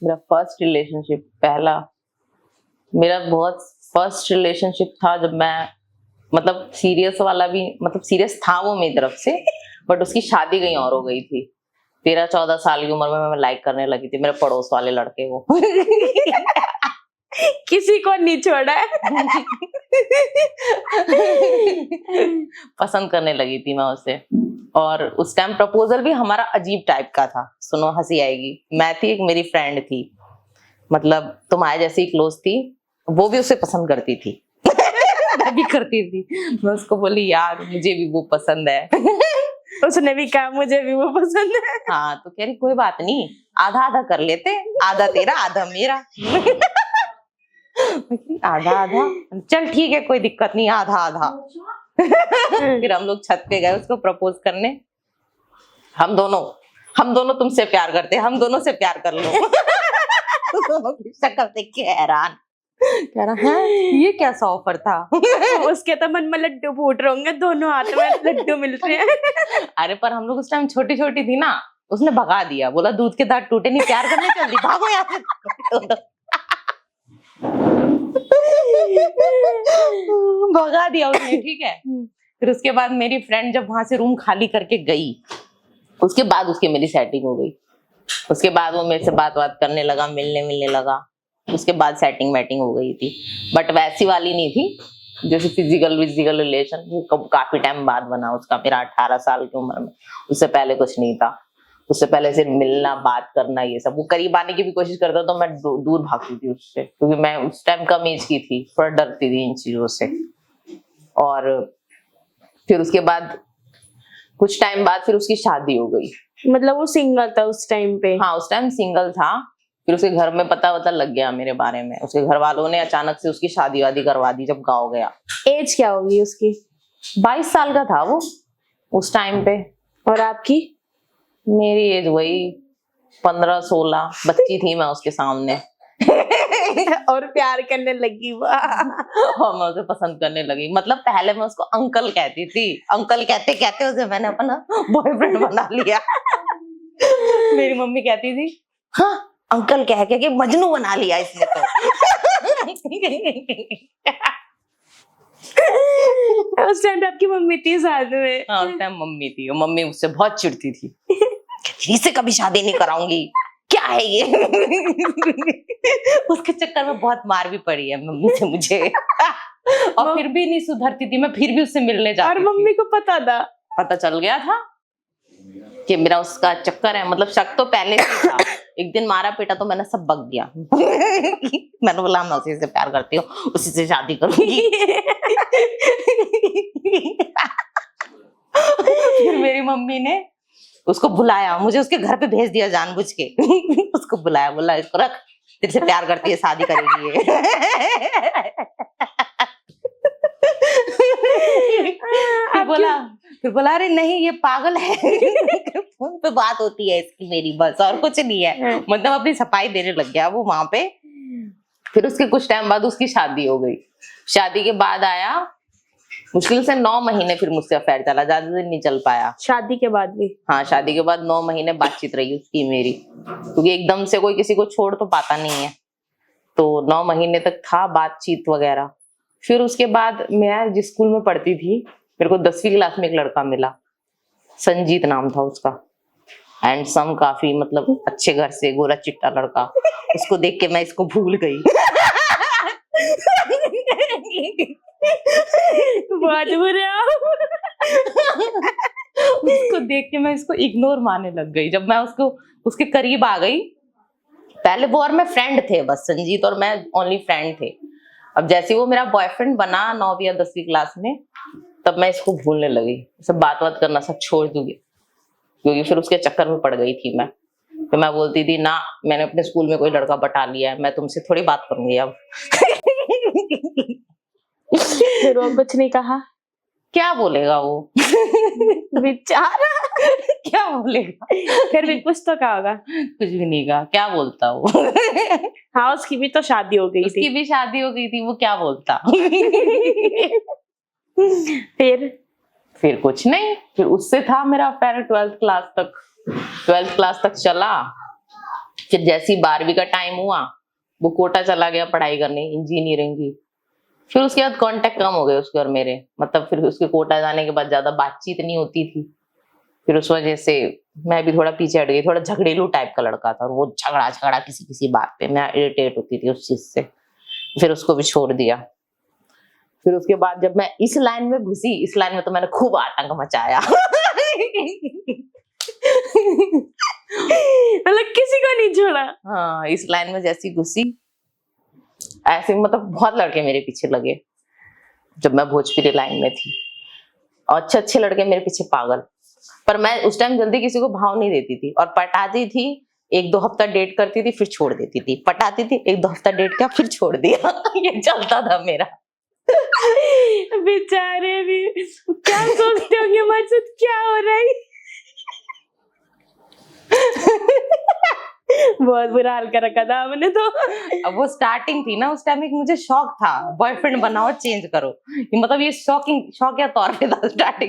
मेरा first relationship पहला मेरा बहुत फर्स्ट रिलेशनशिप था जब मैं मतलब सीरियस वाला भी मतलब सीरियस था वो मेरी तरफ से बट उसकी शादी कहीं और हो गई थी। 13-14 साल की उम्र में मैं लाइक करने लगी थी मेरे पड़ोस वाले लड़के को। किसी को नहीं छोड़ा है। पसंद करने लगी थी मैं उसे और उस टाइम प्रपोजल भी हमारा अजीब टाइप का था। सुनो हंसी आएगी। मैं थी एक मेरी फ्रेंड थी मतलब तुम्हारे जैसी क्लोज थी, वो भी उसे पसंद करती थी। मैं भी करती थी। मैं उसको बोली यार मुझे भी वो पसंद है। उसने भी कहा मुझे भी वो पसंद है। हाँ तो कह रही कोई बात नहीं आधा आधा कर लेते, आधा तेरा आधा मेरा। आधा आधा चल ठीक है कोई दिक्कत नहीं आधा आधा। फिर हम लोग छत पे गए उसको प्रपोज करने। हम दोनों तुमसे प्यार करते, हम दोनों से प्यार कर लो। दोनों की शक्ल देख के हैरान कह रहा है ये कैसा ऑफर था। उसके तो मन में लड्डू फूट रहे होंगे, दोनों हाथ में लड्डू मिल रहे हैं। अरे पर हम लोग उस टाइम छोटी छोटी थी ना, उसने भगा दिया, बोला दूध के दांत टूटे नहीं प्यार करने चल दी भागो यहाँ से। भगा दिया उसने ठीक है। फिर उसके बाद मेरी फ्रेंड जब वहां से रूम खाली करके गई उसके बाद उसकी मेरी सेटिंग हो गई। उसके बाद वो मेरे से बात करने लगा, मिलने लगा। उसके बाद सेटिंग मैटिंग हो गई थी बट वैसी वाली नहीं थी जैसे फिजिकल रिलेशन। वो काफी टाइम बाद बना उसका, मेरा 18 साल की उम्र में। उससे पहले कुछ नहीं था। उससे पहले सिर्फ मिलना बात करना ये सब। वो करीब आने की भी कोशिश करता तो मैं दूर भागती थी उससे क्योंकि मैं उस टाइम कम एज की थी, थोड़ा डरती थी इन चीजों से। और फिर उसके बाद कुछ टाइम बाद फिर उसकी शादी हो गई। मतलब वो सिंगल था उस टाइम पे? हाँ उस टाइम सिंगल था। फिर उसके घर में पता लग गया मेरे बारे में। उसके घर वालों ने अचानक से उसकी शादी वादी करवा दी जब गाँव गया। एज क्या होगी उसकी? 22 साल का था वो उस टाइम पे। और आपकी? मेरी एज वही 15-16 बच्ची थी मैं उसके सामने। और प्यार करने लगी और मैं उसे पसंद करने लगी। मतलब पहले मैं उसको अंकल कहती थी, अंकल कहते कहते उसे मैंने अपना बॉयफ्रेंड बना लिया। मेरी मम्मी कहती थी हाँ अंकल कह के मजनू बना लिया इसने तो। उस टाइम आपकी मम्मी थी साथ में? हाँ उस टाइम मम्मी थी और मम्मी उससे बहुत चिढ़ती थी। इससे कभी शादी नहीं कराऊंगी, क्या है ये। उसके चक्कर में बहुत मार भी पड़ी है मम्मी से मुझे। और फिर भी नहीं सुधरती थी मैं, फिर भी उससे मिलने जाती और थी। मम्मी को पता था? पता चल गया था कि मेरा उसका चक्कर है। मतलब शक तो पहले से था। एक दिन मारा पीटा तो मैंने सब बक गया। मैंने बोला मैं उसी से प्यार करती हूँ, उसी से शादी करूंगी। फिर मेरी मम्मी ने उसको बुलाया, मुझे उसके घर पे भेज दिया जानबूझ के। उसको बुलाया, बोला इसको रख, तेरे से प्यार करती है शादी करेगी ये। फिर बोला अरे नहीं ये पागल है। फोन पे बात होती है इसकी मेरी बस और कुछ नहीं है। मतलब अपनी सफाई देने लग गया वो वहां पे। फिर उसके कुछ टाइम बाद उसकी शादी हो गई। शादी के बाद आया मुश्किल से 9 महीने फिर मुझसे अफेयर चला, ज्यादा दिन नहीं चल पाया। शादी के बाद भी? हाँ शादी के बाद 9 महीने बातचीत रही उसकी मेरी, क्योंकि एकदम से कोई किसी को छोड़ तो पाता नहीं है। तो 9 महीने तक था बातचीत वगैरह। फिर उसके बाद मैं जिस स्कूल में पढ़ती थी मेरे को 10वीं क्लास में एक लड़का मिला, संजीत नाम था उसका। हैंडसम काफी, मतलब अच्छे घर से, गोरा चिट्टा लड़का। उसको देख के मैं इसको भूल गई। बहुत बुरा। उसको देख के मैं इसको इग्नोर मारने लग गई। जब मैं उसके करीब आ गई, पहले वो और मैं फ्रेंड थे बस, संजीत और मैं ओनली फ्रेंड थे। अब जैसे वो मेरा बॉयफ्रेंड बना 9वीं या 10वीं क्लास में, तब मैं इसको भूलने लगी, सब बात करना सब छोड़ दूंगी, क्योंकि फिर उसके चक्कर में पड़ गई थी मैं। तो मैं बोलती थी ना मैंने अपने स्कूल में कोई लड़का पटा लिया है, मैं तुमसे थोड़ी बात करूंगी अब। फिर वो कुछ नहीं कहा? क्या बोलेगा वो। बेचारा। क्या बोलेगा। फिर भी कुछ तो कहा होगा? कुछ भी नहीं कहा, क्या बोलता वो। हाँ उसकी भी तो शादी हो गई थी। उसकी भी शादी हो गई थी, वो क्या बोलता। फिर कुछ नहीं, फिर उससे था मेरा अफेयर 12th क्लास तक। 12th क्लास तक चला। फिर जैसी 12वीं का टाइम हुआ, वो कोटा चला गया पढ़ाई करने इंजीनियरिंग की। फिर उसके बाद कांटेक्ट कम हो गए उसके और मेरे, मतलब फिर उसके कोटा जाने के बाद ज्यादा बातचीत नहीं होती थी। फिर उस वजह से मैं भी थोड़ा पीछे हट गई। थोड़ा झगड़ेलू टाइप का लड़का था और वो झगड़ा किसी किसी बात पे, मैं इरिटेट होती थी उस चीज से। फिर उसको भी छोड़ दिया। फिर उसके बाद जब मैं इस लाइन में घुसी, इस लाइन में तो मैंने खूब आतंक मचाया। मतलब किसी को नहीं छोड़ा। हाँ, इस लाइन में जैसी घुसी ऐसे मतलब बहुत लड़के मेरे पीछे लगे जब मैं भोजपुरी लाइन में थी, और अच्छे अच्छे लड़के मेरे पीछे पागल। पर मैं उस टाइम जल्दी किसी को भाव नहीं देती थी, और पटाती थी, 1-2 हफ्ता डेट करती थी फिर छोड़ देती थी, पटाती थी 1-2 हफ्ता डेट किया फिर छोड़ दिया। ये चलता था मेरा। बेचारे भी क्या सोचते होंगे हमारे साथ क्या हो रहा है। बहुत बुरा हाल कर रखा था हमने तो। अब वो स्टार्टिंग थी ना, उस टाइम एक मुझे शौक था बॉयफ्रेंड बनाओ चेंज करो, मतलब ये शौकिया तौर पे था स्टार्टिंग।